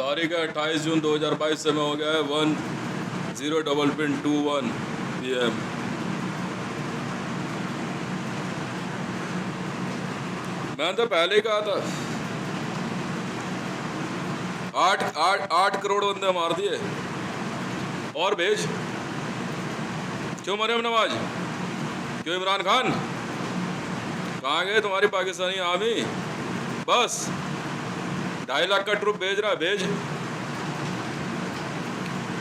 तारीख है 28 जून 2022। समय हो गया है 10:21 PM। मैंने तो पहले ही कहा था 8 करोड़ बंदे मार दिए। और भेज। क्यों मरियम नवाज, क्यों इमरान खान, कहाँ गए तुम्हारी पाकिस्तानी आर्मी? बस 2.5 लाख का ट्रुप भेज रहा है, भेज।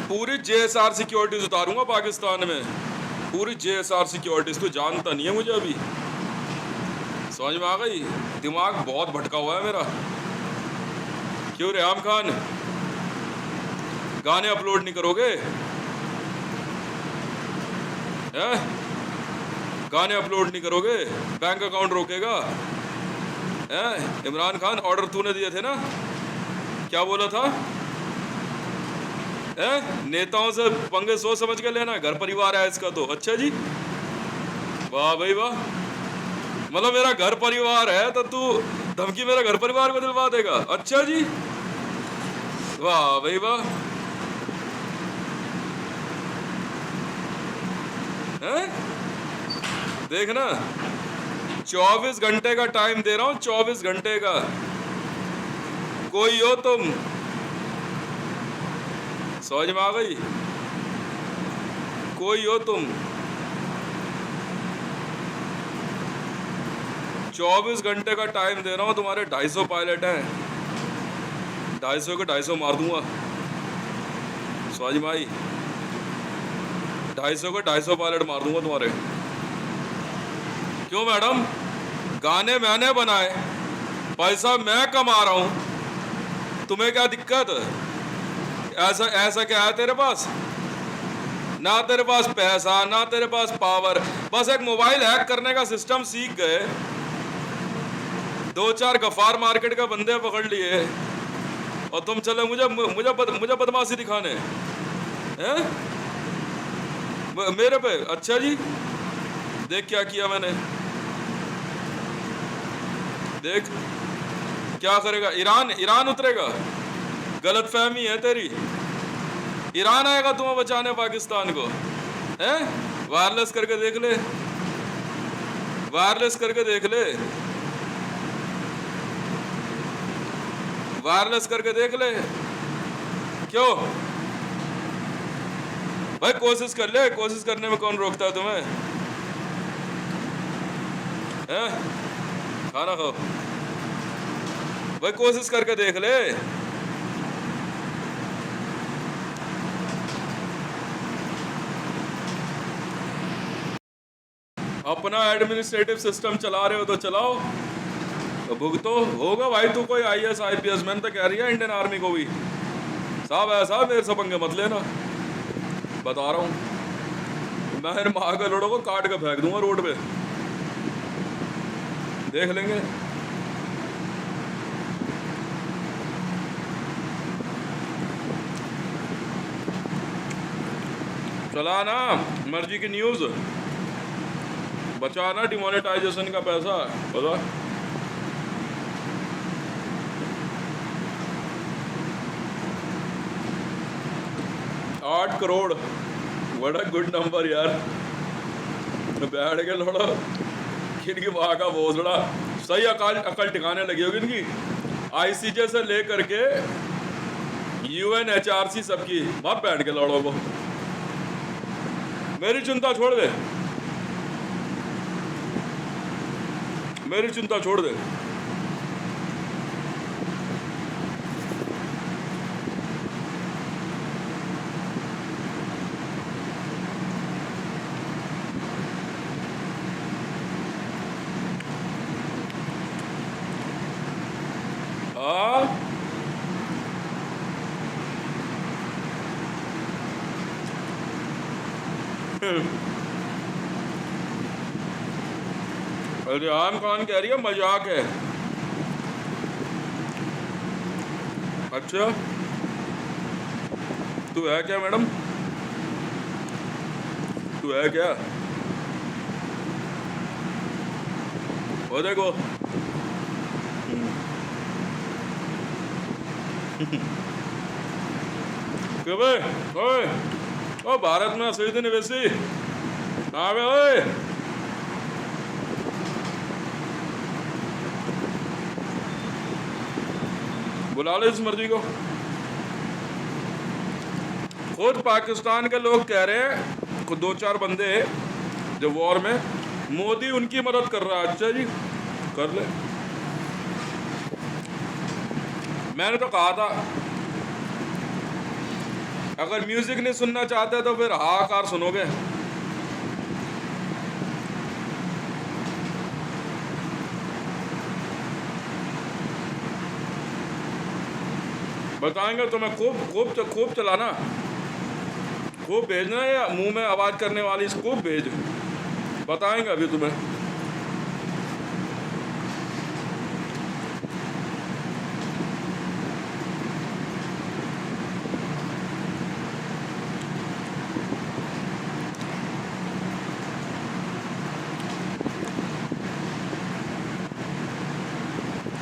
पूरी JSR सिक्योरिटीज उतारूंगा पाकिस्तान में, पूरी JSR सिक्योरिटीज। तू जानता नहीं है मुझे अभी, समझ में आ गई? दिमाग बहुत भटका हुआ है मेरा। क्यों रेहाम खान, गाने अपलोड नहीं करोगे? हैं? गाने अपलोड नहीं करोगे? बैंक अकाउंट रोकेगा? हैं? इमरान खान, ऑर्डर तूने दिए थे ना, क्या बोला था? नेताओं से पंगे सोच समझ के लेना, घर परिवार है इसका तो। अच्छा जी, वाह भाई वाह। मतलब मेरा घर परिवार है तो तू धमकी मेरा घर परिवार को दिलवा देगा? अच्छा जी, वाह भाई वाह। देखना, 24 घंटे का टाइम दे रहा हूं, 24 घंटे का। कोई हो तुम, समझ में आ गई? कोई हो तुम, 24 घंटे का टाइम दे रहा हूं। तुम्हारे 250 पायलट हैं, 250 के 250 मार दूंगा, समझ में आई? 250 के 250 पायलट मार दूंगा तुम्हारे। क्यों मैडम, गाने मैंने बनाए, पैसा मैं कमा रहा हूं, तुम्हें क्या दिक्कत? ऐसा क्या है तेरे पास? ना तेरे पास पैसा, ना तेरे पास पावर, बस एक मोबाइल हैक करने का सिस्टम सीख गए, 2-4 गफार मार्केट का बंदे पकड़ लिए, और तुम चले मुझे बदमाशी दिखाने हैं मेरे पे। अच्छा जी, देख क्या किया मैंने, देख क्या करेगा। ईरान उतरेगा, गलत फहमी है तेरी। ईरान आएगा तुम्हें बचाने पाकिस्तान को, हैं? वायरलेस करके देख ले, वायरलेस करके देख ले, वायरलेस करके देख ले। क्यों भाई, कोशिश कर ले, कोशिश करने में कौन रोकता है तुम्हें? हैं? खाना खाओ भाई, कोशिश करके देख ले। अपना एडमिनिस्ट्रेटिव सिस्टम चला रहे हो तो चलाओ, तो भुगतो। होगा भाई तू कोई IAS IPS, मैंने तो कह रही है इंडियन आर्मी को भी, साहब ऐसा मेरे से पंगे मत लेना, बता रहा हूं। मैं माँ के लोड़ों को काट के फेंक दूंगा रोड पे, देख लेंगे। चलाना मर्जी की न्यूज, बचाना डिमोनेटाइजेशन का पैसा, बता। $8 करोड़, बड़ा गुड नंबर यार। बैठ के लड़ो, इनकी वहां का भोसड़ा सही अकल ठिकाने लगी होगी इनकी। ICJ से लेकर के UNHRC सबकी, वहां बैठ के लड़ो वो। मेरी चिंता छोड़ दे, मेरी चिंता छोड़ दे। रेहान खान कह रही है मजाक है। अच्छा, तू है क्या मैडम, तू है क्या? वो देखो क्यों बे? ओए ओ भारत में असली निवेशी हाँ बे ओए बुला लो इस मर्जी को। खुद पाकिस्तान के लोग कह रहे हैं, खुद 2-4 बंदे जो वॉर में, मोदी उनकी मदद कर रहा है। अच्छा जी कर ले। मैंने तो कहा था अगर म्यूजिक नहीं सुनना चाहते तो फिर हाहाकार सुनोगे। बताएंगे तुम्हें खूब खूब खूब चलाना, खूब भेजना, या मुंह में आवाज करने वाली खूब भेज, बताएंगे अभी तुम्हें।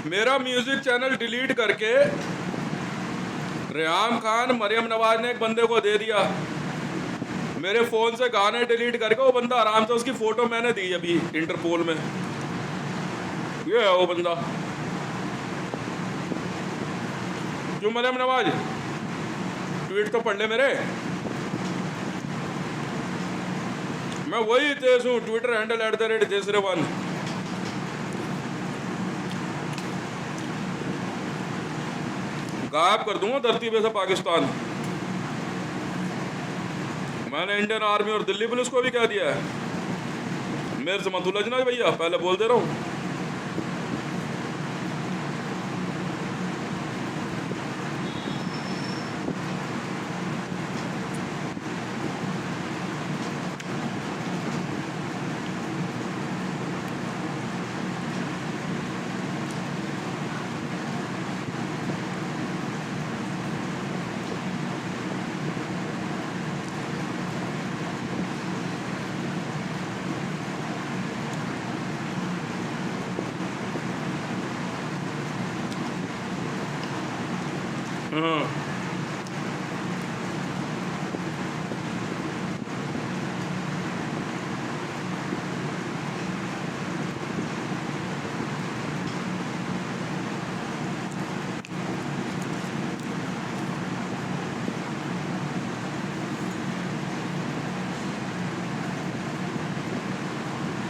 मेरा म्यूजिक चैनल डिलीट करके रेहान खान मरियम नवाज ने एक बंदे को दे दिया। मेरे फोन से गाने डिलीट करके वो बंदा आराम से, उसकी फोटो मैंने दी अभी इंटरपोल में, ये है वो बंदा। क्यों मरियम नवाज, ट्वीट तो पढ़ ले मेरे। मैं वही तेज हूँ, ट्विटर हैंडल @Desire1। गायब कर दूंगा धरती पे से पाकिस्तान। मैंने इंडियन आर्मी और दिल्ली पुलिस को भी कह दिया है, मेरे से मत उलझना भैया, पहले बोल दे रहा हूं। हाँ।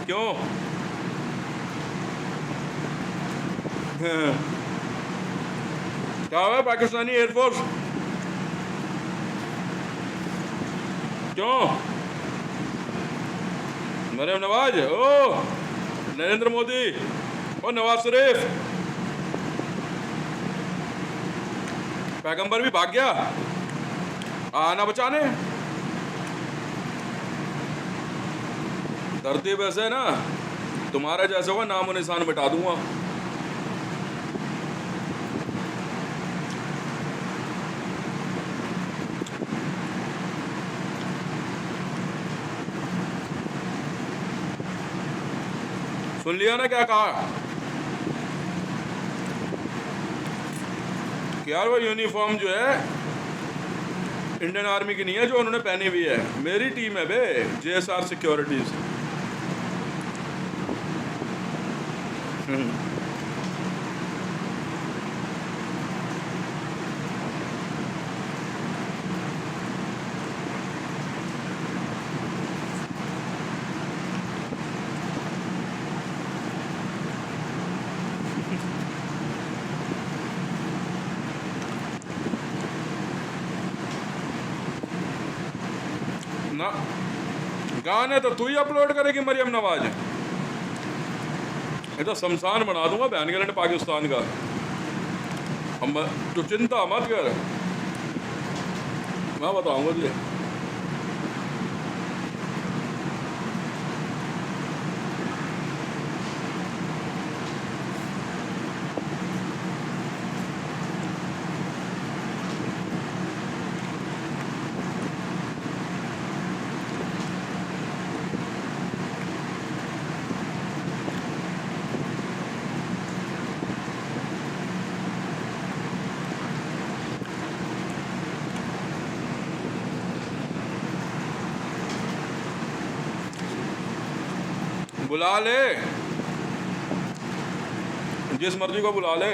क्यों? हाँ। क्या हुआ पाकिस्तानी एयरफोर्स? क्यों? मरियम नवाज, ओ नरेंद्र मोदी, ओ नवाज शरीफ, पैगंबर भी भाग गया आना बचाने। धरती पे से ना तुम्हारे जैसे होगा नाम और निशान मिटा दूंगा। सुन लिया ना क्या कहा कि यार वो यूनिफॉर्म जो है इंडियन आर्मी की नहीं है जो उन्होंने पहनी हुई है, मेरी टीम है बे, JSR सिक्योरिटीज। ना गाने तो तू ही अपलोड करेगी मरियम नवाज, ये तो शमशान बना दूंगा बहन के लड़ पाकिस्तान का। हम तो चिंता मत कर, मैं बताऊंगा तुझे। बुला ले, जिस मर्जी को बुला ले।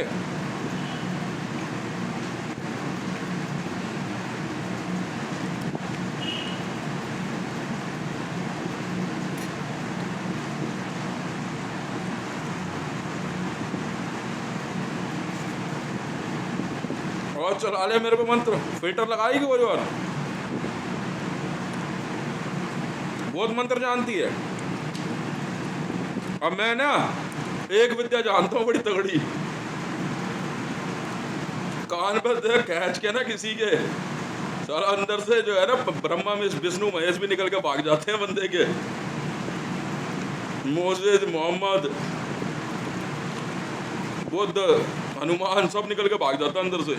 और चला ले मेरे पे मंत्र, फिल्टर लगाएगी कोई और, बहुत मंत्र जानती है। अब मैं ना एक विद्या जानता हूँ बड़ी तगड़ी, कान पर दे कैच के ना किसी के, सारा अंदर से जो है ना ब्रह्मा में विष्णु महेश भी निकल के भाग जाते हैं बंदे के, मोसेस, मोहम्मद, बुद्ध, हनुमान सब निकल के भाग जाता है अंदर से।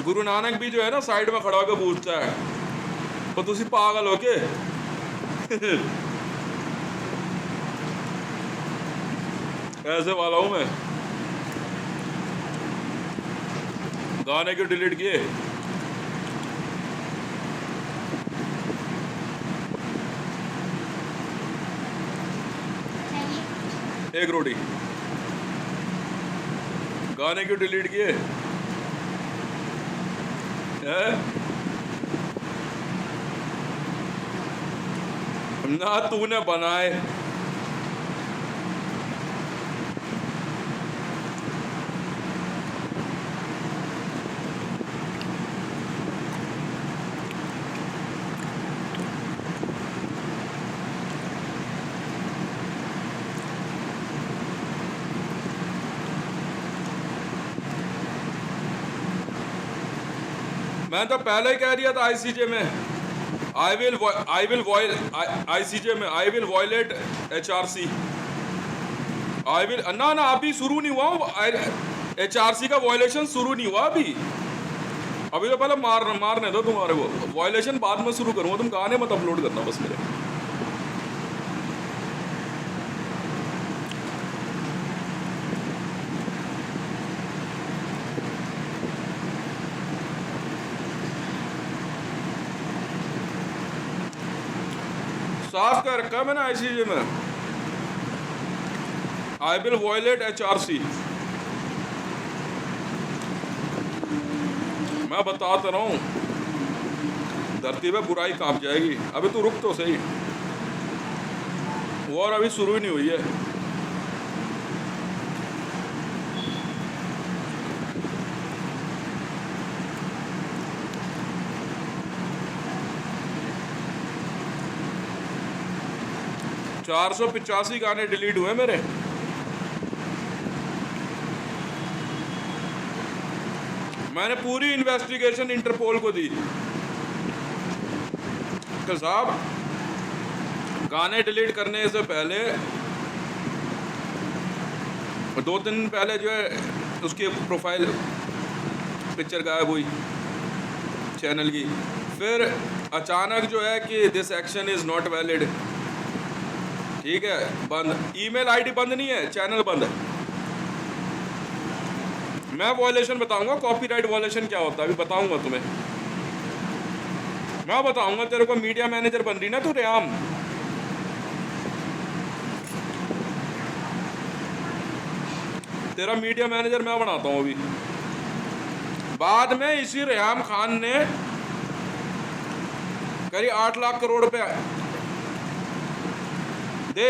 गुरु नानक भी जो है ना साइड में खड़ा होकर पूछता है, तो तुसी पागल हो के ऐसे वाला हूं मैं। गाने क्यों डिलीट किए? एक रोटी। गाने क्यों डिलीट किए? ना तूने बनाए, मैं तो पहले ही कह दिया था आईसीजे में, आई विल आईसीजे में I will violate HRC. I will ना ना अभी शुरू नहीं हुआ, एचआरसी का वॉयलेशन शुरू नहीं हुआ अभी तो पहले मारने दो तुम्हारे को, वॉयलेशन बाद में शुरू करूंगा, तुम गाने मत अपलोड करना बस मेरे। साफ कर रखा मैंने आईसीजे में, आई विल वॉयलेट एचआरसी। मैं बताता रहा हूं, धरती पे बुराई कांप जाएगी। अभी तू रुक तो सही, वॉर अभी शुरू ही नहीं हुई है। चार 485 गाने डिलीट हुए मेरे। मैंने पूरी इन्वेस्टिगेशन इंटरपोल को दी कि साहब गाने डिलीट करने से पहले 2 दिन पहले जो है उसकी प्रोफाइल पिक्चर गायब हुई चैनल की, फिर अचानक जो है कि this action is not valid, ठीक है, बंद, ईमेल आईडी बंद नहीं है, चैनल बंद है। मैं वॉयलेशन बताऊंगा, कॉपीराइट वॉयलेशन क्या होता है अभी बताऊंगा तुम्हें, मैं बताऊंगा तेरे को। मीडिया मैनेजर बन रही ना तू रेयाम, तेरा मीडिया मैनेजर मैं बनाता हूं अभी। बाद में इसी रेयाम खान ने करीब 8 लाख करोड़ रुपए दे,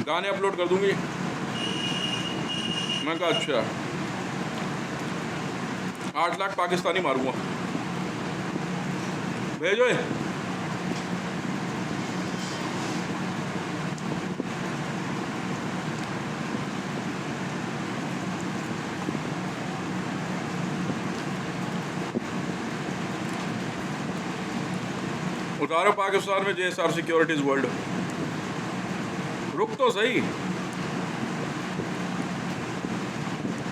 गाने अपलोड कर दूंगी। मैं कहा अच्छा, 8 लाख पाकिस्तानी मारूंगा, भेजो। उतारो पाकिस्तान में JSR सिक्योरिटीज वर्ल्ड। रुक तो सही,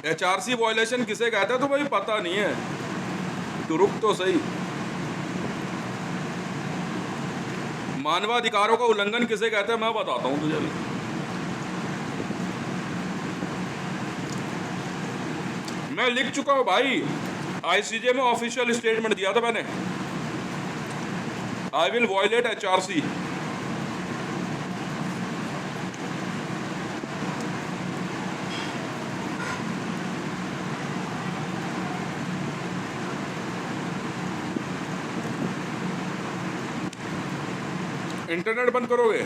HRC वॉयलेशन किसे कहता है तो भाई पता नहीं है, तो रुक तो सही। मानवाधिकारों का उल्लंघन किसे कहते हैं मैं बताता हूं तुझे भी। मैं लिख चुका हूं भाई, आईसीजे में ऑफिशियल स्टेटमेंट दिया था मैंने, I will violate HRC। Internet बंद करोगे,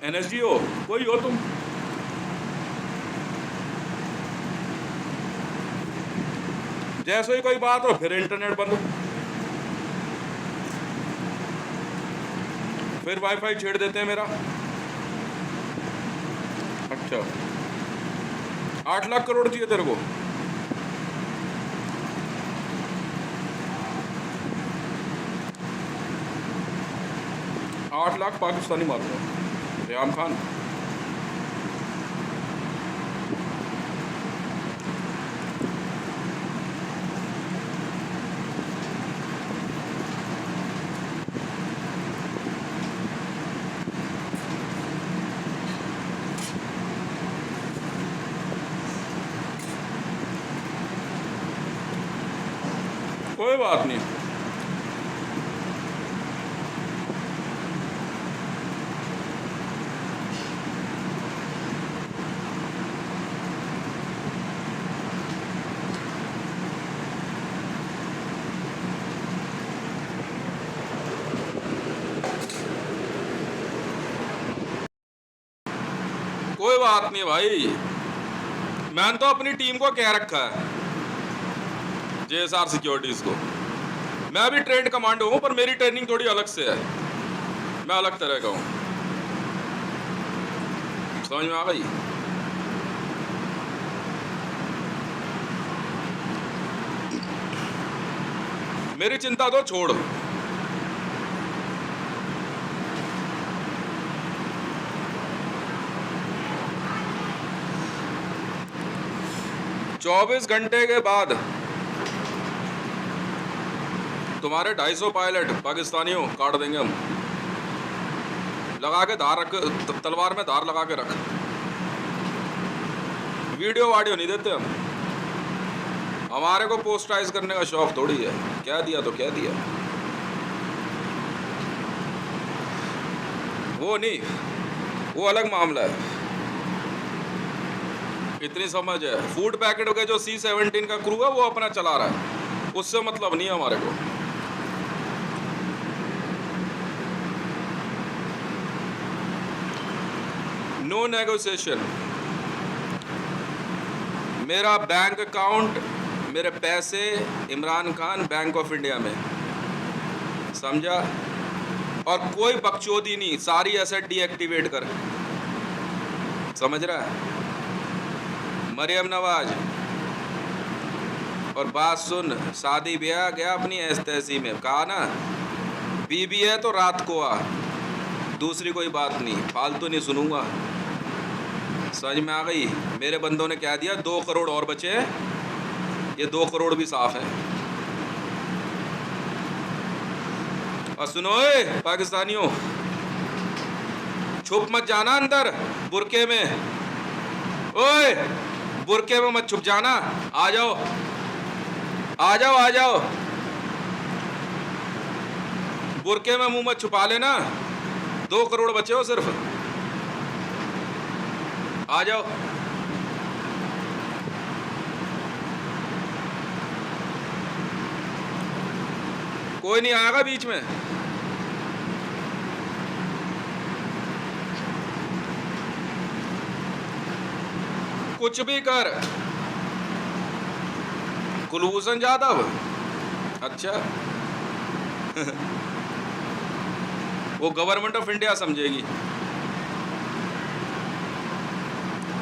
NSG हो, कोई हो तुम, जैसे ही कोई बात हो फिर इंटरनेट बंद, फिर वाईफाई छेड़ देते हैं मेरा। अच्छा 8 लाख करोड़ चाहिए तेरे को, आठ लाख पाकिस्तानी मारूंगा, रियाम खान। कोई बात नहीं, कोई बात नहीं भाई, मैंने तो अपनी टीम को कह रखा है, JSR सिक्योरिटीज को, मैं भी ट्रेंड कमांडो हूं पर मेरी ट्रेनिंग थोड़ी अलग से है, मैं अलग तरह का हूं, समझ में आ गई। मेरी चिंता तो छोड़, चौबीस घंटे के बाद तुम्हारे 250 पायलट पाकिस्तानियों काट देंगे हम, लगा के धार रख, तलवार में धार लगा के रख, वीडियो वाडियो नहीं देते हम, हमारे को पोस्टाइज करने का शौक थोड़ी है, क्या दिया तो क्या दिया, वो नहीं, वो अलग मामला है, इतनी समझ है। फूड पैकेट के जो C-17 का क्रू है वो अपना चला रहा है, उससे मतलब नहीं है हमारे को। नो नेगोशिएशन, मेरा बैंक अकाउंट, मेरे पैसे Imran Khan bank of India में, समझा, और कोई बकचोदी नहीं, सारी एसेट डीएक्टिवेट कर, समझ रहा है। मरियम नवाज, और बात सुन, शादी ब्याह गया अपनी तहसी में, कहा ना बीबी है तो रात को आ, दूसरी कोई बात नहीं, फालतू नहीं सुनूंगा, समझ में आ गई। मेरे बंदों ने क्या दिया, 2 करोड़ और बचे, ये 2 करोड़ भी साफ है। और सुनो पाकिस्तानियों, छुप मत जाना अंदर बुरके में, ओए बुरके में मत छुप जाना, आ जाओ आ जाओ आ जाओ, बुरके में मुंह मत छुपा लेना, 2 करोड़ बचे हो सिर्फ, आ जाओ। कोई नहीं आएगा बीच में, कुछ भी कर। कुलभूषण जाधव, अच्छा वो गवर्नमेंट ऑफ इंडिया समझेगी,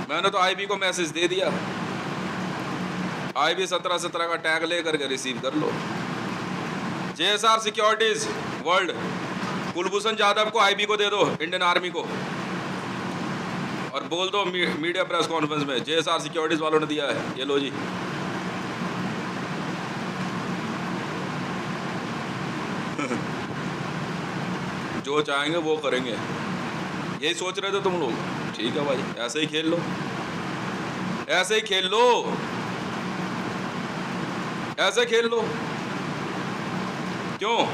मैंने तो आईबी को मैसेज दे दिया, आईबी 17-17 का टैग लेकर के रिसीव कर लो। JSR securities world, Kulbhushan Jadhav को आईबी को दे दो, इंडियन आर्मी को, और बोल दो मीडिया प्रेस कॉन्फ्रेंस में JSR सिक्योरिटीज वालों ने दिया है, ये लो जी। जो चाहेंगे वो करेंगे, यही सोच रहे थे तुम लोग, ठीक है भाई, ऐसे ही खेल लो, ऐसे ही खेल लो। ऐसे खेल लो। क्यों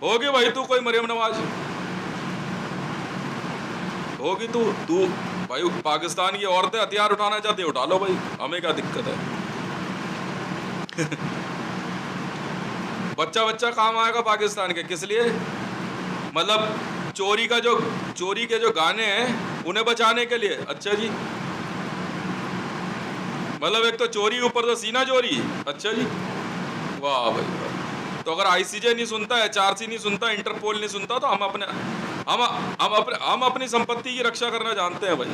होगी भाई तू कोई मरियम नवाज? होगी तू तू भाई पाकिस्तान की औरतें हथियार उठाना चाहती है, उठा लो भाई, हमें क्या दिक्कत है। बच्चा बच्चा काम आएगा पाकिस्तान के, किस लिए? मतलब चोरी के जो गाने हैं उन्हें बचाने के लिए। अच्छा जी, मतलब एक तो चोरी ऊपर तो सीना चोरी। अच्छा जी, वाह भाई वाह। तो अगर आईसीजे नहीं सुनता, एचआरसी नहीं सुनता, इंटरपोल नहीं सुनता, तो हम अपनी संपत्ति की रक्षा करना जानते हैं भाई।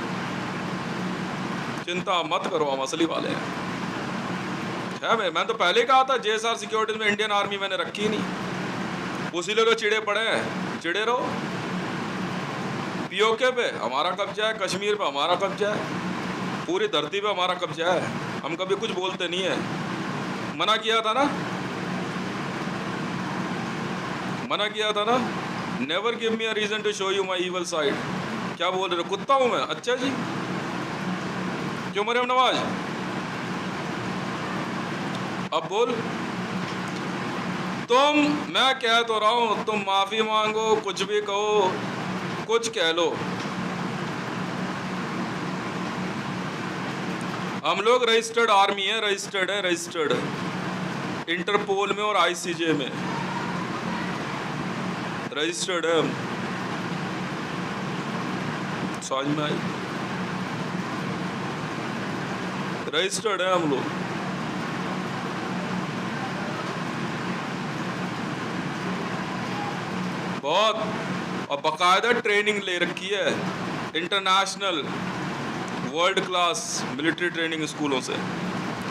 चिंता मत करो, हम असली वाले हैं। मैं तो पहले ही कहा था जेएसआर सिक्योरिटीज में इंडियन आर्मी मैंने रखी ही नहीं, उसी लोग तो चिड़े पड़े हैं। चिड़े रहो, पीओके पे हमारा कब्जा है, कश्मीर पे हमारा कब्जा है, पूरी धरती पे हमारा कब्जा है, हम कभी कुछ बोलते नहीं है। मना किया था ना, never give me a reason to show you my evil side. क्या बोल रहे हो, कुत्ता हूं मैं? अच्छा जी, क्यों मरियम नवाज? अब बोल। मैं कह तो रहा हूं, तुम माफी मांगो, कुछ भी कहो, कुछ कह लो, हम लोग रजिस्टर्ड आर्मी है, रजिस्टर्ड इंटरपोल में और आईसीजे में रजिस्टर्ड है हम। समझ में आई? रजिस्टर्ड है हम लोग। बहुत, और बाकायदा ट्रेनिंग ले रखी है international world class military training स्कूलों से,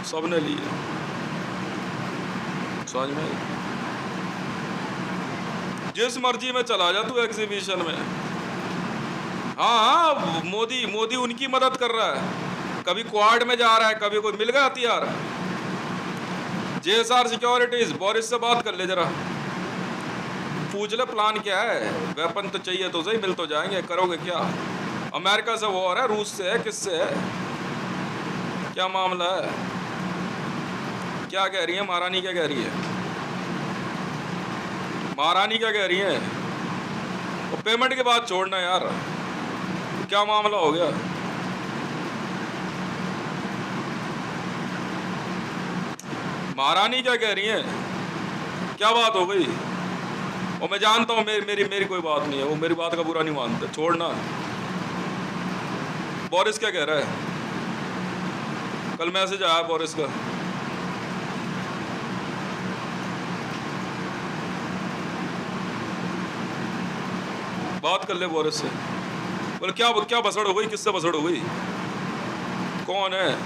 सबने ली है। समझ में? जिस मर्जी में चला जा तू एग्जीबिशन में। हाँ, मोदी उनकी मदद कर रहा है, कभी क्वाड में जा रहा है, कभी कोई मिल गया हथियार। जेएसआर सिक्योरिटीज, बोरिस से बात कर ले जरा, पूछ ले प्लान क्या है। वेपन तो चाहिए तो सही, मिल तो जाएंगे, करोगे क्या? अमेरिका से वॉर है, रूस से है, किससे है, क्या मामला है? क्या कह रही है महारानी? क्या कह रही है महारानी? क्या कह रही है? वो पेमेंट के बाद छोड़ना यार, क्या मामला हो गया? महारानी क्या कह रही है? क्या बात हो गई? और मैं जानता हूँ मेरी कोई बात नहीं है, वो मेरी बात का बुरा नहीं मानते, छोड़ना। बोरिस क्या कह रहा है? कल मैसेज आया बोरिस का, बात कर ले बोरिस से। बोले क्या बसड़ हो गई? किससे बसड़ हो गई? कौन है?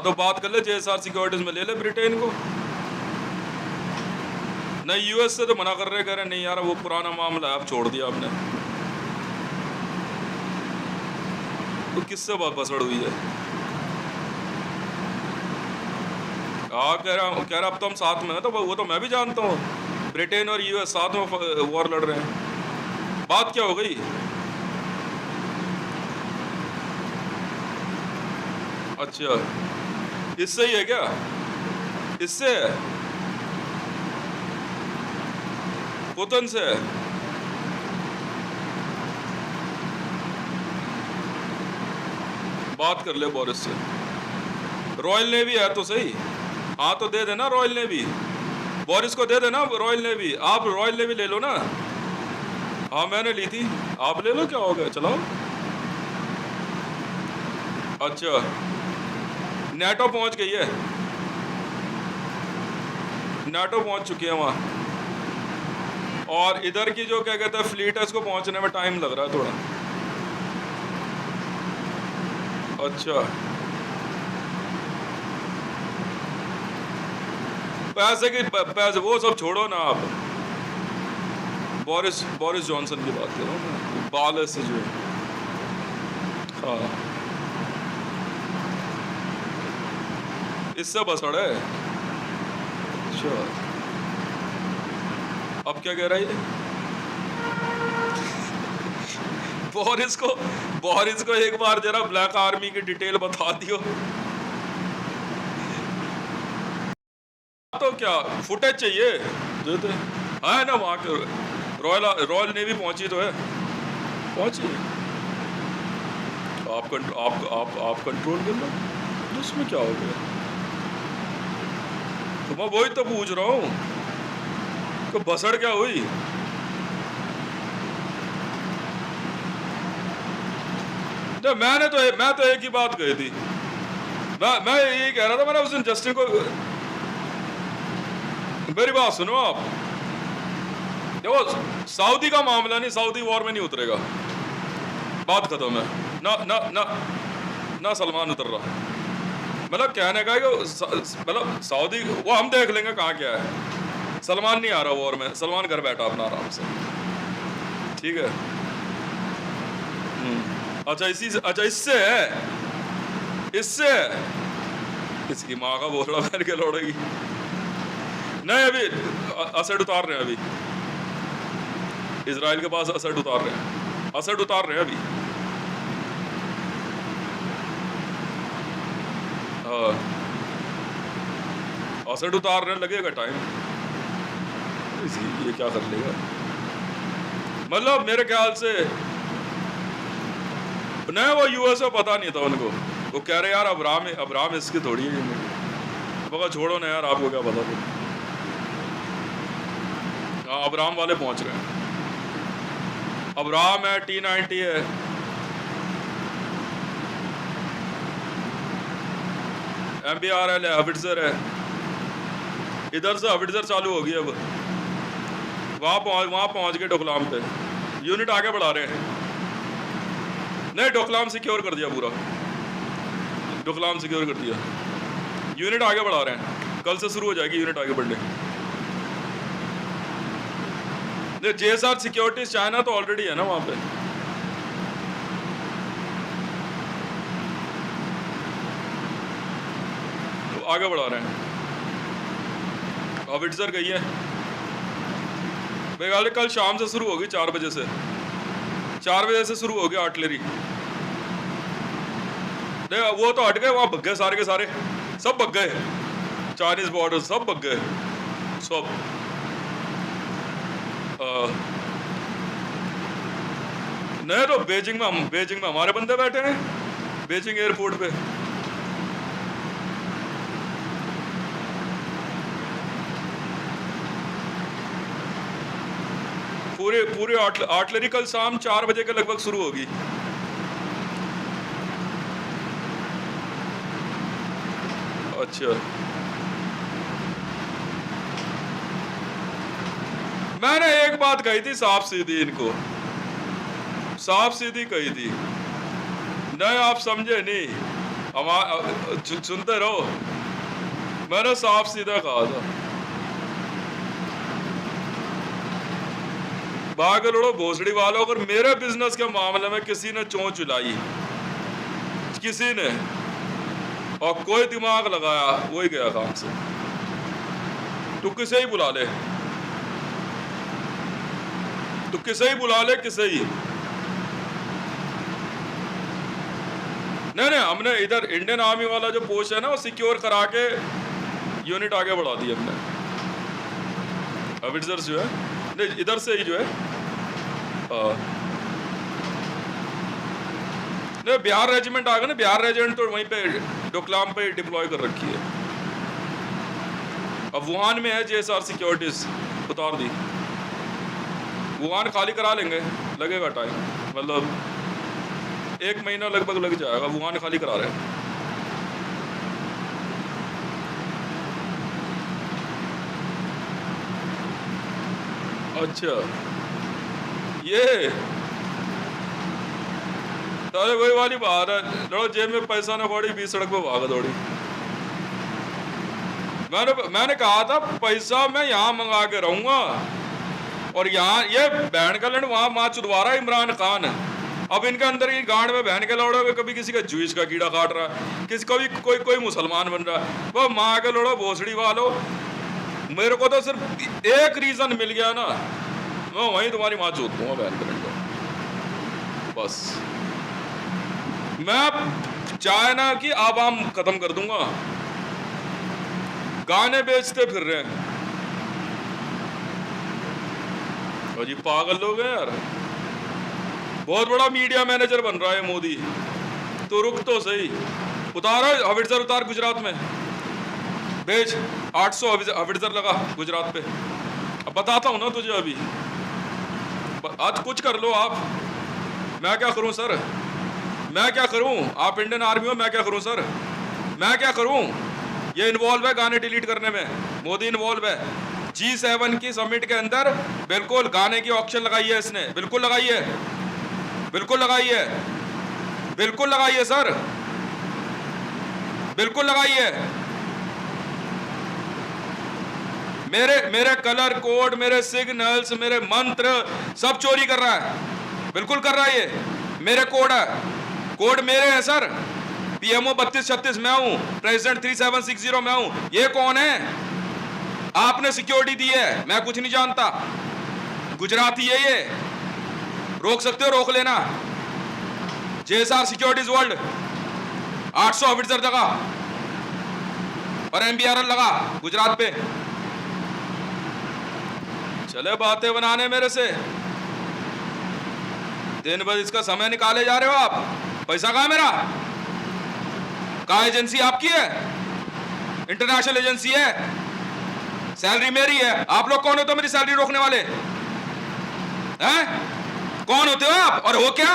तो बात कर ले, जेएसआर सिक्योरिटीज में ले ले ब्रिटेन को। नहीं, यूएस से तो मना कर रहे, कह रहे नहीं यार वो पुराना मामला है, अब छोड़ दिया आपने। तो किससे बात बसड़ हुई है? कह रहा अब तो हम साथ में हैं, तो वो तो मैं भी जानता हूँ, ब्रिटेन और यूएस साथ में वॉर लड़ रहे हैं। बात क्या हो गई? अच्छा, इससे ही है क्या? इससे है? पुतिन से? बात कर ले बोरिस से। रॉयल नेवी है तो सही, हाँ तो दे देना रॉयल नेवी, बोरिस को दे देना रॉयल नेवी। आप रॉयल नेवी ले लो ना। हाँ मैंने ली थी, आप ले लो, क्या हो गया, चलाओ। अच्छा, नाटो पहुंच गई है, नाटो पहुंच चुकी है वहां, और इधर की जो क्या कहते हैं फ्लीट है, इसको पहुंचने में टाइम लग रहा है थोड़ा। अच्छा, पैसे वो सब छोड़ो ना आप, बोरिस जॉनसन की बात करो ना, बाल से जो। हाँ, इससे बसड़ है। अच्छा, अब क्या कह रहा है? बोरिस को एक बार जरा ब्लैक आर्मी की डिटेल बता दियो। क्या फुटेज चाहिए देते है ना, वहाँ के रॉयल नेवी पहुंची तो है, पहुंची। आप कंट्रोल कर लो, उसमें क्या हो गया? तो मैं वही तो पूछ रहा हूँ कि बसड़ क्या हुई? मैं तो एक ही बात कही थी, मैं यही कह रहा था। मैंने उस दिन जस्टिन को, मेरी बात सुनो आप, देखो सऊदी का मामला नहीं, सऊदी वॉर में नहीं उतरेगा, बात खत्म है। ना ना ना ना सलमान उतर रहा, मतलब कहने का मतलब सऊदी वो हम देख लेंगे कहाँ क्या है। सलमान नहीं आ रहा वॉर में, सलमान घर बैठा अपना आराम से, ठीक है। अच्छा इससे है, इससे इसकी माँ का बोतला पहन के लौड़ेगी। नहीं अभी असड उतार रहे हैं, अभी इजराइल के पास असड उतार रहे हैं, असड उतार रहे हैं अभी। हाँ असड उतार रहे, लगेगा टाइम, ये क्या कर लेगा। मतलब मेरे ख्याल से नहीं, वो यूएस में पता नहीं था उनको, वो कह रहे यार अब्राम इसकी थोड़ी है, मगर छोड़ो ना यार, आपको क्या पता था। हाँ अब्राम वाले पहुंच रहे हैं, अब्राम है, T90 है, MBR है, हविट्जर है। इधर से हविट्जर चालू होगी अब, वहां पहुंच गए डोकलाम पे, यूनिट आगे बढ़ा रहे हैं। नहीं डोकलाम सिक्योर कर दिया पूरा, डोकलाम सिक्योर कर दिया, यूनिट आगे बढ़ा रहे हैं, कल से शुरू हो जाएगी यूनिट आगे बढ़ने। JSR सिक्योरिटीज चाइना तो ऑलरेडी है ना वहां पे, तो आगे बढ़ा रहे हैं। हविट्जर गई है मेघालय, कल शाम से शुरू होगी, 4 बजे से, 4 बजे से शुरू होगी आर्टिलरी। वो तो हट गए, वहां भग गए सारे के सारे, सब भग गए, चाइनीज बॉर्डर सब भग गए सब। नहीं तो बेजिंग में हमारे बंदे बैठे हैं, बेजिंग एयरपोर्ट पे। पूरे आर्टिलरी कल शाम 4 बजे के लगभग शुरू होगी। अच्छा मैंने एक बात कही थी साफ सीधी, इनको साफ सीधी कही थी, नहीं आप समझे नहीं, सुनते रहो, मैंने साफ सीधा कहा था, भाग लड़ो भोसड़ी वालों। अगर मेरे बिजनेस के मामले में किसी ने चोंच चुलाई, किसी ने, और कोई दिमाग लगाया, वही गया काम से। तू किसे ही बुला ले, तू किसे ही बुला ले, किसे ही। नहीं हमने इधर इंडियन आर्मी वाला जो पोस्ट है ना, वो सिक्योर करा के यूनिट आगे बढ़ा दी हमने। हविट्जर जो है नहीं, इधर से ही जो है नहीं, बिहार रेजिमेंट आ गया ना, बिहार रेजिमेंट तो वहीं पे डोकलाम पे डिप्लॉय कर रखी है। अब वुहान में है JSR सिक्योरिटीज, उतार दी, वुहान खाली करा लेंगे, लगेगा टाइम, मतलब 1 महीना लगभग लग जाएगा, वुहान खाली करा रहे हैं। अच्छा ये अरे वही वाली बात है, लड़ो जेब में पैसा ना पड़ी, 20 सड़क पे भागा दौड़ी। मैंने कहा था पैसा मैं यहाँ मंगा के रहूंगा, और यहाँ ये बहन का लड़ वहां माँ चुदवारा इमरान खान, अब इनके अंदर की गांड में बहन के लौड़ोगे, कभी किसी का जूस का कीड़ा काट रहा है, किसी को भी कोई मुसलमान बन रहा है, वो माँ के लड़ो भोसड़ी वालों। मेरे को तो सिर्फ एक रीजन मिल गया ना, मैं वहीं तुम्हारी माँ चूत दूंगा बहन के लड़को, बस मैं चाइना की आवाम खत्म कर दूंगा, गाने बेचते फिर रहे हैं। और जी पागल लोग हैं यार। बहुत बड़ा मीडिया मैनेजर बन रहा है मोदी। तो रुक तो सही, उतारो हविट्जर उतार गुजरात में, भेज 800 हविट्जर लगा गुजरात पे। अब बताता हूं ना तुझे, अभी आज कुछ कर लो आप, मैं क्या करूं सर, मैं क्या करूं? आप इंडियन आर्मी हो, मैं क्या करूं सर, मैं क्या करूं? ये इन्वॉल्व है गाने डिलीट करने में, मोदी इन्वॉल्व है। G7 की समिट के अंदर बिल्कुल गाने की ऑक्शन लगाई है इसने, बिल्कुल लगाई है, बिल्कुल लगाई है, बिल्कुल लगाई है सर, बिल्कुल लगाई है। मेरे कलर कोड, मेरे सिग्नल्स, मेरे मंत्र सब चोरी कर रहा है, बिल्कुल कर रहा है। ये मेरे कोड है, कोड मेरे हैं सर। PMO 3236 मैं हूं, प्रेसिडेंट 3760 मैं हूं। ये कौन है? आपने सिक्योरिटी दी है, मैं कुछ नहीं जानता। गुजराती है ये, रोक सकते हो रोक लेना। JSR सिक्योरिटीज वर्ल्ड 800 हविट्जर लगा और MBRL लगा गुजरात पे। चले बातें बनाने मेरे से, दिन भर इसका समय निकाले जा रहे हो आप। पैसा कहां है मेरा? कहां एजेंसी आपकी है? इंटरनेशनल एजेंसी है, सैलरी मेरी है। आप लोग कौन होते हो मेरी सैलरी रोकने वाले? हैं? कौन होते हो आप और हो क्या?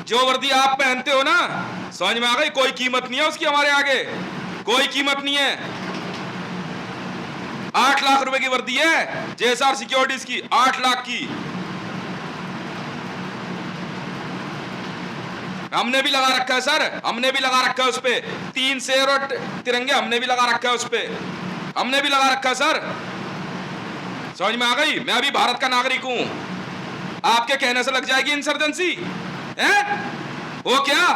जो वर्दी आप पहनते हो ना, समझ में आ गई? कोई कीमत नहीं है उसकी हमारे आगे, कोई कीमत नहीं है। 8 लाख रुपए की वर्दी है JSR सिक्योरिटीज की, 8 लाख की। हमने भी लगा रखा है सर, हमने भी लगा रखा है उस पे 3 शेर और तिरंगे, हमने भी लगा रखा है उस पे, हमने भी लगा रखा है सर। समझ में आ गई? मैं भी भारत का नागरिक हूं। आपके कहने से लग जाएगी इंसर्जेंसी? हैं? हो क्या?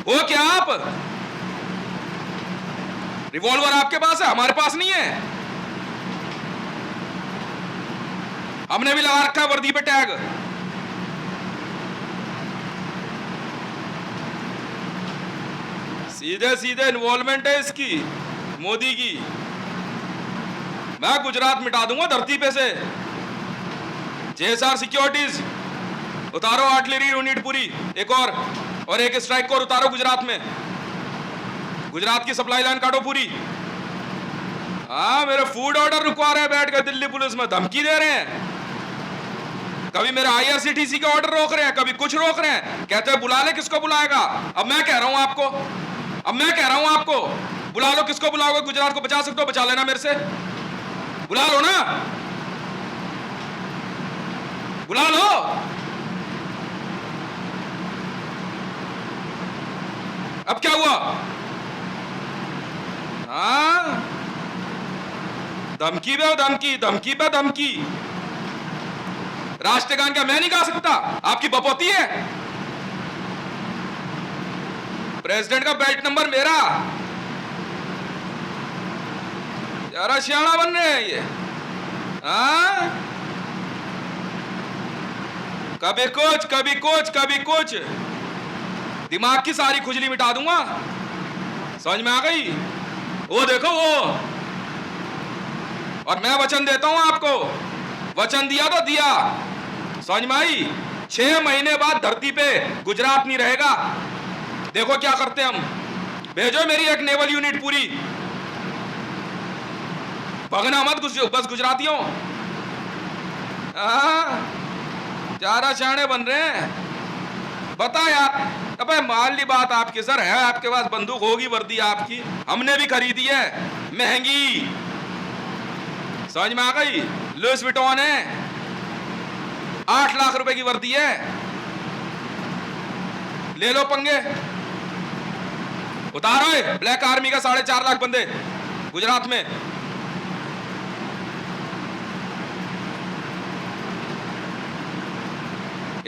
हो क्या आप? रिवॉल्वर आपके पास है, हमारे पास नहीं है। हमने भी लगा रखा है वर्दी पे टैग। सीधे सीधे इन्वॉल्वमेंट है इसकी, मोदी की। मैं गुजरात मिटा दूंगा धरती पे से। JSR सिक्योरिटीज उतारो, आर्टिलरी यूनिट पूरी, एक और एक स्ट्राइक कोर उतारो गुजरात में। गुजरात की सप्लाई लाइन काटो पूरी। मेरे फूड ऑर्डर रुकवा रहे हैं बैठ कर दिल्ली पुलिस में, धमकी दे रहे हैं। कभी मेरे IRCTC के ऑर्डर रोक रहे हैं, कभी कुछ रोक रहे हैं, कहते हैं बुला ले। किसको बुलाएगा? अब मैं कह रहा हूं आपको, अब मैं कह रहा हूं आपको, बुला लो। किसको बुलाओगे? गुजरात को बचा सकते हो, बचा लेना मेरे से, बुला लो ना, बुला लो। अब क्या हुआ? धमकी पे धमकी, धमकी पे धमकी। राष्ट्रगान क्या मैं नहीं गा सकता? आपकी बपौती है? प्रेसिडेंट का बेल्ट नंबर मेरा। यार सियाना बन रहे हैं ये। कभी कुछ, कभी कुछ, कभी कुछ। दिमाग की सारी खुजली मिटा दूंगा। समझ में आ गई? वो देखो वो। और मैं वचन देता हूं आपको, वचन दिया तो दिया। समझ में आई? 6 महीने बाद धरती पे गुजरात नहीं रहेगा। देखो क्या करते हम। भेजो मेरी एक नेवल यूनिट पूरी। भगना मत बस गुजरातियों। चारा चाणे बन रहे हैं। बता यार, अबे मान ली बात आपकी सर है, आपके पास बंदूक होगी, वर्दी आपकी, हमने भी खरीदी है महंगी। समझ में आ गई? लुइस विटॉन है, 8 लाख रुपए की वर्दी है। ले लो पंगे, उतारो ब्लैक आर्मी का 4.5 लाख बंदे गुजरात में।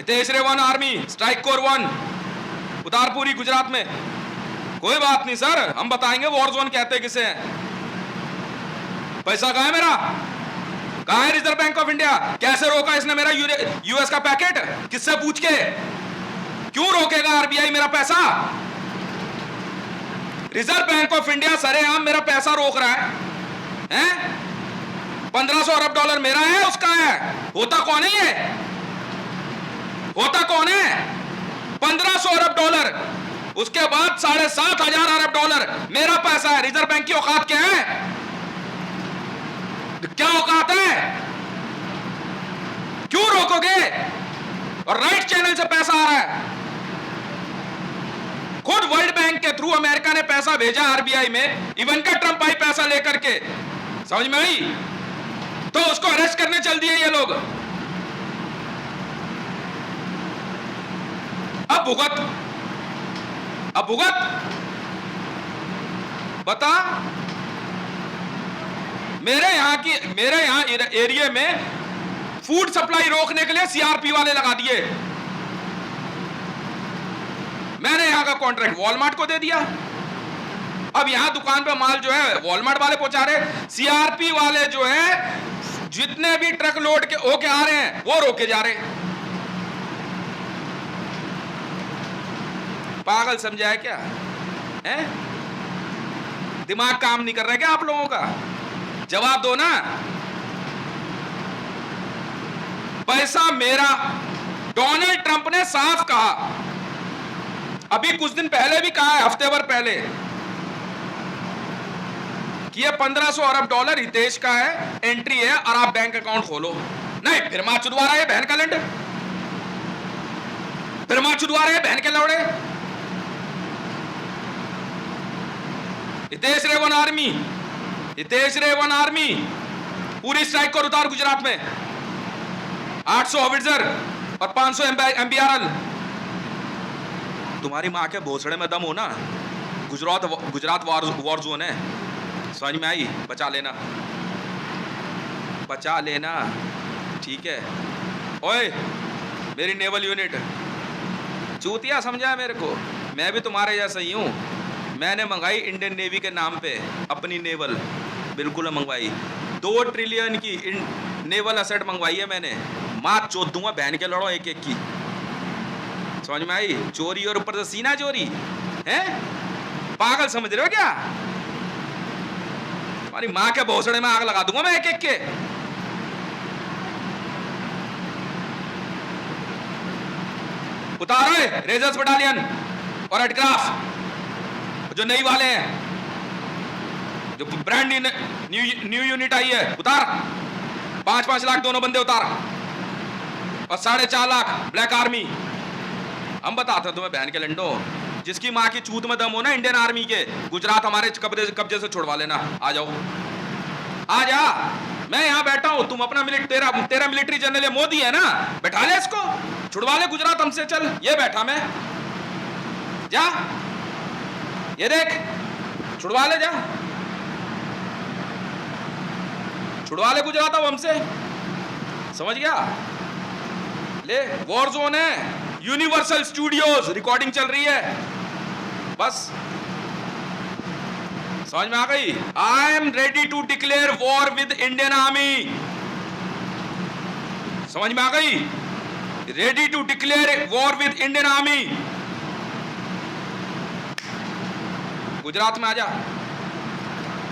तेसरे 1 आर्मी स्ट्राइक कोर 1 उतार पूरी गुजरात में। कोई बात नहीं सर, हम बताएंगे वॉर जोन कहते किसे हैं। पैसा कहां है मेरा? कहां है रिजर्व बैंक ऑफ इंडिया? कैसे रोका इसने मेरा US का पैकेट? किससे पूछ के? क्यों रोकेगा आरबीआई मेरा पैसा? रिजर्व बैंक ऑफ इंडिया सरेआम मेरा पैसा रोक रहा है? 1500 अरब डॉलर मेरा है, उसका है? होता कौन है ये? होता कौन है? 1500 अरब डॉलर, उसके बाद 7,500 अरब डॉलर मेरा पैसा है। रिजर्व बैंक की औकात क्या है? क्या औकात है? क्यों रोकोगे? और राइट चैनल से पैसा आ रहा है। खुद वर्ल्ड बैंक के थ्रू अमेरिका ने पैसा भेजा आरबीआई में, इवांका ट्रंप आई पैसा लेकर के, समझ में आई? तो उसको अरेस्ट करने चल दिए ये लोग। अब भुगत, अब भुगत। बता, मेरे यहां एरिया में फूड सप्लाई रोकने के लिए सीआरपी वाले लगा दिए। मैंने यहां का कॉन्ट्रैक्ट वॉलमार्ट को दे दिया। अब यहां दुकान पे माल जो है वॉलमार्ट वाले पहुंचा रहे, सीआरपी वाले जो है जितने भी ट्रक लोड के होके आ रहे हैं वो रोके जा रहे। पागल समझा है क्या? है? दिमाग काम नहीं कर रहा है क्या आप लोगों का? जवाब दो ना। पैसा मेरा। डोनाल्ड ट्रंप ने साफ कहा, अभी कुछ दिन पहले भी कहा है, हफ्ते भर पहले, कि ये 1500 अरब डॉलर हितेश का है, एंट्री है और आप बैंक अकाउंट खोलो। नहीं, फिर मां चुदवा रहा है बहन का लंड, फिर मां चुदवा रहे बहन के लौड़े। हितेश रेवन आर्मी, हितेश रेवन आर्मी पूरी स्ट्राइक को उतार गुजरात में। 800 हॉविट्जर और 500 एमबीआरएल। तुम्हारी मां के भोसड़े में दम हो ना, गुजरात वॉर जोन है, समझ में आई? बचा लेना, बचा लेना, ठीक है? ओए मेरी नेवल यूनिट, चूतिया समझा मेरे को? मैं भी तुम्हारे जैसा ही हूँ। मैंने मंगाई इंडियन नेवी के नाम पे अपनी नेवल, बिल्कुल मंगवाई। 2 ट्रिलियन की नेवल असेट मंगवाई है मैंने। माँ चोद दूंगा बहन के लड़ो एक एक की, समझ में आई? चोरी और ऊपर से सीना चोरी है। पागल समझ रहे हो क्या? हमारी माँ के भोसड़े में आग लगा दूंगा मैं एक एक के। उतारो रेजर्स बटालियन और हेडक्राफ्ट जो नई वाले हैं, जो ब्रांड न्यू यूनिट आई है, उतार। 5-5 लाख दोनों बंदे उतार, और 4.5 लाख ब्लैक आर्मी। हम बताते हैं तुम्हें बहन के लंडो, जिसकी माँ की चूत में दम हो ना इंडियन आर्मी के, गुजरात हमारे कब्जे से छुड़वा लेना। आ जाओ, आ जा। मैं यहाँ बैठा हूँ, तुम अपना तेरा मिलिट्री जनरल मोदी है ना, बैठा ले इसको, छुड़वा ले गुजरात हमसे। चल, ये बैठा मैं, जा, ये देख, छुड़वा ले, जा, छुड़वा ले गुजरात अब हमसे, समझ गया? ले, वॉर जोन है, यूनिवर्सल स्टूडियोज, रिकॉर्डिंग चल रही है, बस समझ में आ गई? I am ready to declare war with Indian army, समझ में आ गई? Ready to declare war with Indian army. Gujarat में आजा,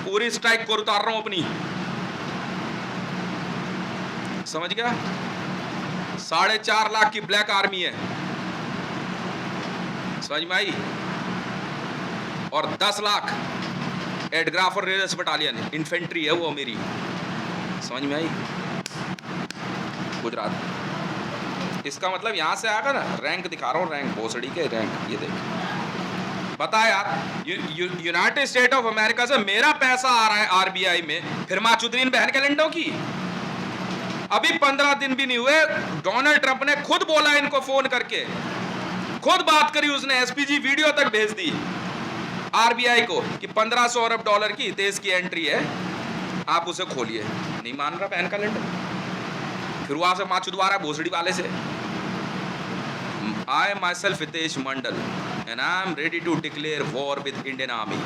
पूरी स्ट्राइक को उतार रहा हूं अपनी, समझ गया? 4.5 लाख की ब्लैक आर्मी है, समझ में आई? और 10 लाख एडग्राफ और रेजर्स बटालियन इन्फेंट्री है वो मेरी, समझ में आई? गुजरात। इसका मतलब यहां से आकर ना रैंक दिखा रहा हूं, रैंक भोसड़ी के रैंक, ये देख। बता यार, यूनाइटेड स्टेट ऑफ अमेरिका से मेरा पैसा आ रहा है आरबीआई में, फिर माचुद्रीन बहन के लंडों की। अभी 15 दिन भी नहीं हुए, डोनाल्ड ट्रंप ने खुद बोला इनको फोन करके, खुद बात करी उसने, एसपीजी वीडियो तक भेज दी आरबीआई को कि 1500 अरब डॉलर की हितेश की एंट्री है, आप उसे खोलिए। नहीं मान रहा बहन का लंड, फिर वहां से माचू द्वारा भोसड़ी वाले से, I myself Hitesh Mandal and I am ready to declare war with Indian Army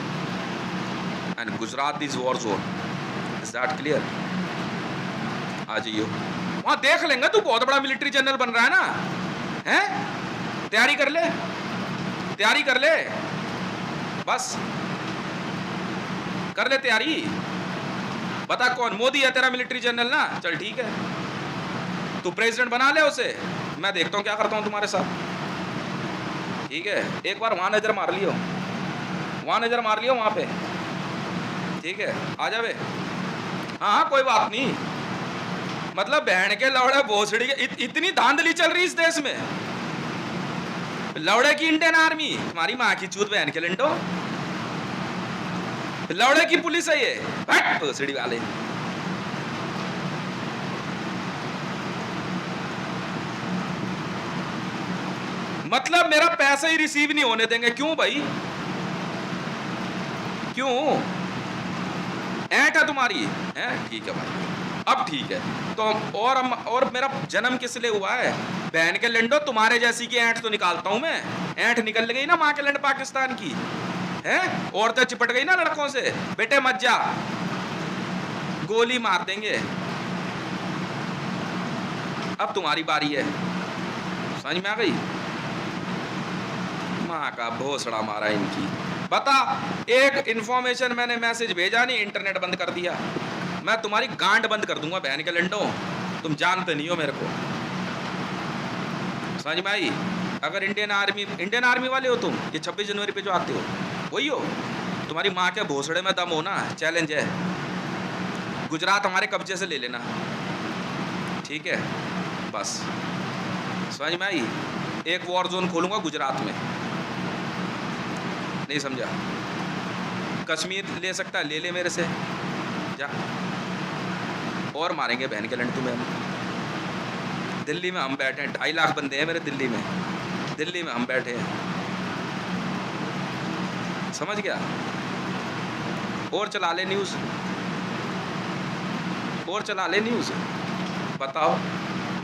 and Gujarat is war zone. Is that clear? आ जाइयो, वहां देख लेंगे, तू बहुत बड़ा मिलिट्री जनरल बन रहा है ना, हैं? तैयारी कर ले, तैयारी कर ले, बस कर ले तैयारी। बता कौन मोदी है तेरा मिलिट्री जनरल ना? चल ठीक है, तू प्रेसिडेंट बना ले उसे, मैं देखता हूं क्या करता हूं तुम्हारे साथ। ठीक है, एक बार वहां नजर मार लियो, वहां नजर मार लियो वहां पे। ठीक है, आ जावे। हाँ हाँ कोई बात नहीं। मतलब बहन के लौड़े भोसड़ी के इतनी धांधली चल रही इस देश में। लौड़े की इंडियन आर्मी, तुम्हारी माँ की चूत बहन के लिंडो। लौड़े की पुलिस है ये, हट भोसड़ी वाले। मतलब मेरा पैसा ही रिसीव नहीं होने देंगे, क्यों भाई? क्यों? ऐंठ है तुम्हारी है? ठीक है भाई, अब ठीक है। तो और मेरा जन्म किस लिए हुआ है? बहन के लंडो, तुम्हारे जैसी की ऐंठ तो निकालता हूं मैं। ऐंठ निकल गई ना माँ के लंड पाकिस्तान की है, औरतें चिपट गई ना लड़कों से। बेटे मत जा, गोली मार देंगे। अब तुम्हारी बारी है, समझ में आ गई? माँ का भोसड़ा मारा इनकी। बता, एक इंफॉर्मेशन मैंने मैसेज भेजा नहीं, इंटरनेट बंद कर दिया। मैं तुम्हारी गांड बंद कर दूंगा बहन के लंडो, तुम जानते नहीं हो मेरे को, समझ में आई? अगर इंडियन आर्मी वाले हो तुम, ये 26 जनवरी पे जो आते हो वही हो। तुम्हारी माँ के भोसड़े में दम हो ना, चैलेंज है। गुजरात हमारे कब्जे से ले लेना, ठीक है? बस समझ में आई? एक वॉर जोन खोलूंगा गुजरात में, नहीं समझा? कश्मीर ले सकता है, ले ले मेरे से जा, और मारेंगे बहन के लंड तुम्हें हम। दिल्ली में हम बैठे हैं, 2.5 लाख बंदे हैं मेरे दिल्ली में, दिल्ली में हम बैठे हैं, समझ गया? और चला ले न्यूज़, और चला ले न्यूज़, बताओ।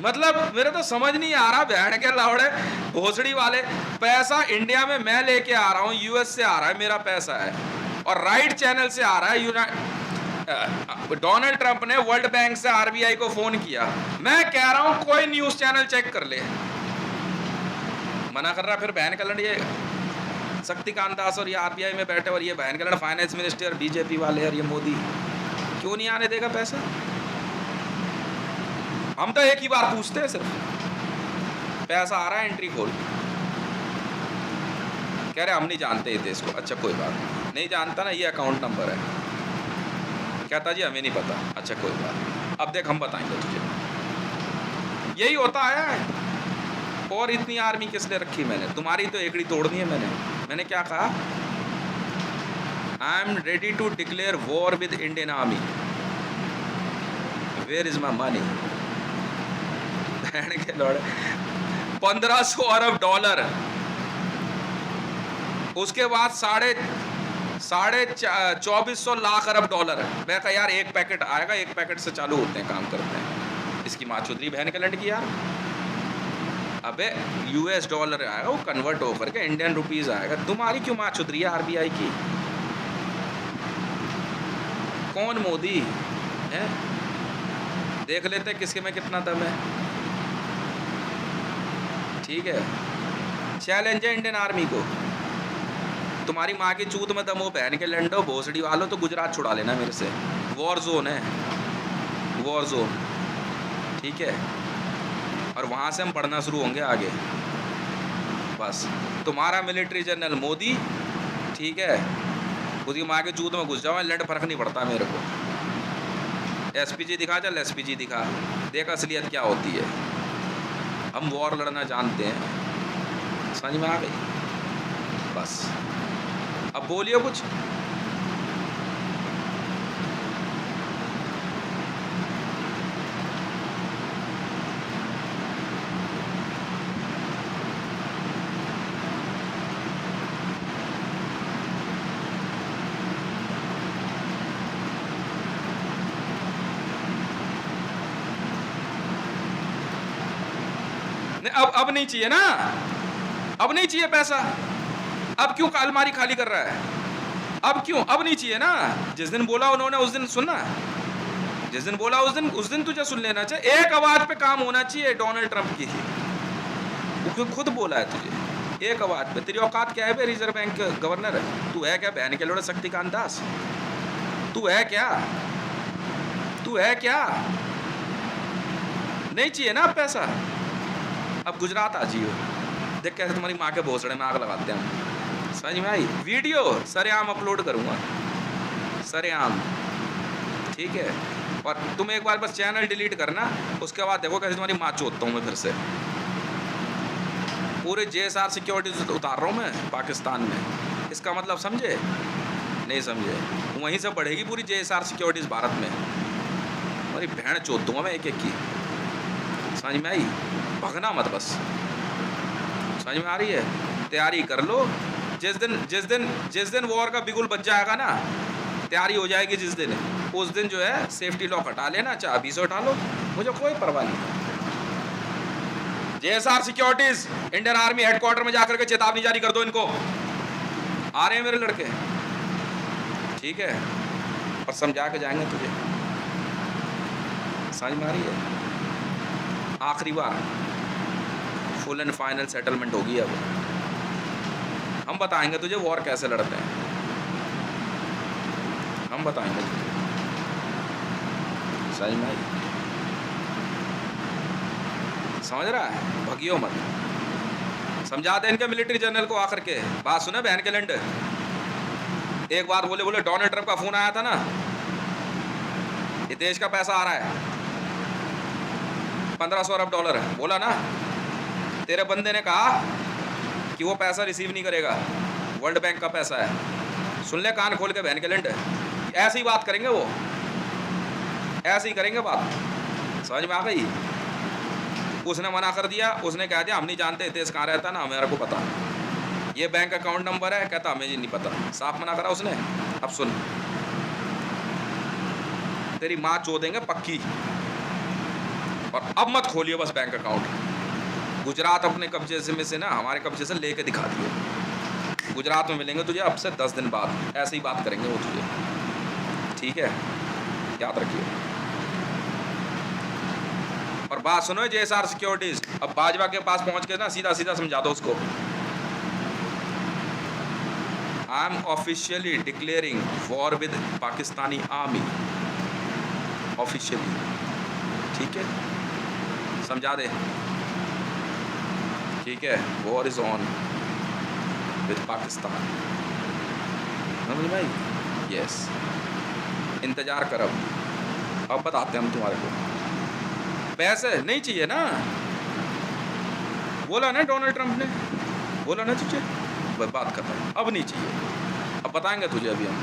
मतलब मेरे तो समझ नहीं आ रहा, बहन के लौड़े भोसड़ी वाले। पैसा इंडिया में मैं लेके आ रहा हूँ, यूएस से आ रहा है मेरा पैसा है, और राइट चैनल से आ रहा है। डोनाल्ड ट्रंप ने वर्ल्ड बैंक से आरबीआई को फोन किया। मैं कह रहा हूं कोई न्यूज चैनल चेक कर ले, मना कर रहा। फिर बहन का लड़, ये शक्तिकांत दास और ये आरबीआई में बैठे, और ये बहन का लड़ फाइनेंस मिनिस्टर बीजेपी वाले, और ये मोदी क्यों नहीं आने देगा पैसा? हम तो एक ही बार पूछते हैं सिर्फ, पैसा आ रहा है, एंट्री खोल। कह रहे हम नहीं जानते इस देश को। अच्छा कोई बात नहीं, जानता ना, ये अकाउंट नंबर है। कहता जी हमें नहीं पता। अच्छा कोई बात, अब देख हम बताएंगे तुझे। यही होता है। और इतनी आर्मी किस लिए रखी मैंने? तुम्हारी तो एकड़ी तोड़नी है मैंने क्या कहा? I am ready to declare war with Indian army, where is my money? के लौड़े, 1500 अरब डॉलर, उसके बाद 2400 लाख अरब डॉलर। मैं कहा यार एक पैकेट आएगा, एक पैकेट से चालू होते हैं, काम करते हैं। इसकी माँ चौधरी बहन के लंड की यार। अबे यूएस डॉलर आएगा, वो कन्वर्ट होकर के इंडियन रुपीज आएगा। तुम्हारी क्यों माँ चौधरी है आरबीआई की? कौन मोदी है? देख लेते किसके में कितना दम है। ठीक है, चैलेंज है इंडियन आर्मी को। तुम्हारी माँ की चूत में दम हो बहन के लंडो भोसड़ी वालों, तो गुजरात छुड़ा लेना मेरे से। वॉर जोन है, वॉर जोन, ठीक है? और वहाँ से हम पढ़ना शुरू होंगे आगे। बस तुम्हारा मिलिट्री जनरल मोदी, ठीक है? उसकी माँ के चूत में घुस जाओ, लड़ फर्क नहीं पड़ता मेरे को। एसपीजी दिखा, चल एसपीजी दिखा, देख असलियत क्या होती है। हम वॉर लड़ना जानते हैं, समझ में आ गई? बस अब बोलिए कुछ। अब नहीं चाहिए ना, अब नहीं चाहिए पैसा। अब क्यों अलमारी खाली कर रहा है? अब क्यों? अब नहीं चाहिए ना। जिस दिन बोला उन्होंने उस दिन सुनना, जिस दिन बोला उस दिन तुझे सुन लेना चाहिए। एक आवाज पे काम होना चाहिए डोनाल्ड ट्रंप की, वो खुद बोला है तुझे। एक आवाज पे। तेरी औकात क्या है बे रिजर्व बैंक गवर्नर? तू है क्या बहन के लोड़े शक्तिकांत दास? तू है क्या? तू है क्या? नहीं चाहिए ना अब पैसा? अब गुजरात आ जियो, देख कैसे तुम्हारी माँ के भोसड़े में आग लगाते हैं। समझ में आई? वीडियो सरेआम अपलोड करूंगा, सरेआम, ठीक है? और तुम एक बार बस चैनल डिलीट करना, उसके बाद देखो कैसे तुम्हारी माँ चोदता हूँ मैं फिर से। पूरे JSR सिक्योरिटीज उतार रहा हूँ मैं पाकिस्तान में। इसका मतलब समझे? नहीं समझे? वहीं से बढ़ेगी पूरी JSR सिक्योरिटीज भारत में। हमारी बहन चोद दूंगा मैं एक एक की। समझ में आई? भगना मत बस। समझ में आ रही है? तैयारी कर लो। जिस दिन वॉर का बिगुल बच जाएगा ना, तैयारी हो जाएगी जिस दिन, उस दिन जो है सेफ्टी लॉक हटा लेना, चाबी से उठा लो, मुझे कोई परवाह नहीं। JSR securities Indian army headquarter में जाकर के चेतावनी जारी कर दो इनको। आ रहे हैं मेरे लड़के, ठीक है? और समझा के जाएंगे तुझे। समझ में आ रही है? आखिरी बार फुल एंड फाइनल सेटलमेंट होगी। अब हम बताएंगे तुझे वॉर कैसे लड़ते हैं, हम बताएंगे तुझे। समझ में आई? समझ रहा है? भगियो मत। समझा दे इनके मिलिट्री जनरल को आकर के। बात सुने बहन के लंड, एक बार बोले डोनाल्ड ट्रंप का फोन आया था ना, ये देश का पैसा आ रहा है, 1500 अरब डॉलर, बोला ना? तेरे बंदे ने कहा कि वो पैसा रिसीव नहीं करेगा, वर्ल्ड बैंक का पैसा है। सुन ले कान खोल के बहन के लंड, ऐसी बात करेंगे वो, ऐसे ही करेंगे बात। समझ में आ गई? उसने मना कर दिया, उसने कह दिया हम नहीं जानते देश कहाँ रहता ना, मेरे को पता, ये बैंक अकाउंट नंबर है, कहता हमें नहीं पता, साफ मना करा उसने। अब सुन, तेरी माँ चोदेंगे पक्की, और अब मत खोलिए बस बैंक अकाउंट। गुजरात अपने कब्जे से में से ना हमारे कब्जे से लेके दिखा दिए। गुजरात में मिलेंगे तुझे अब से 10 दिन बाद, ऐसे ही बात करेंगे वो तुझे, ठीक है? याद रखिए। और बात सुनो JSR सिक्योरिटीज, अब बाजवा के पास पहुंच के ना सीधा सीधा समझा दो उसको। I am officially declaring war with Pakistani army, officially, ठीक है? समझा दे, ठीक है? War is on with Pakistan. समझ में आई? यस, इंतजार कर, अब बताते हैं हम तुम्हारे को। पैसे नहीं चाहिए ना, बोला ना डोनाल्ड ट्रंप ने, बोला ना तुझे, बात करता हूँ, अब नहीं चाहिए, अब बताएंगे तुझे अभी हम।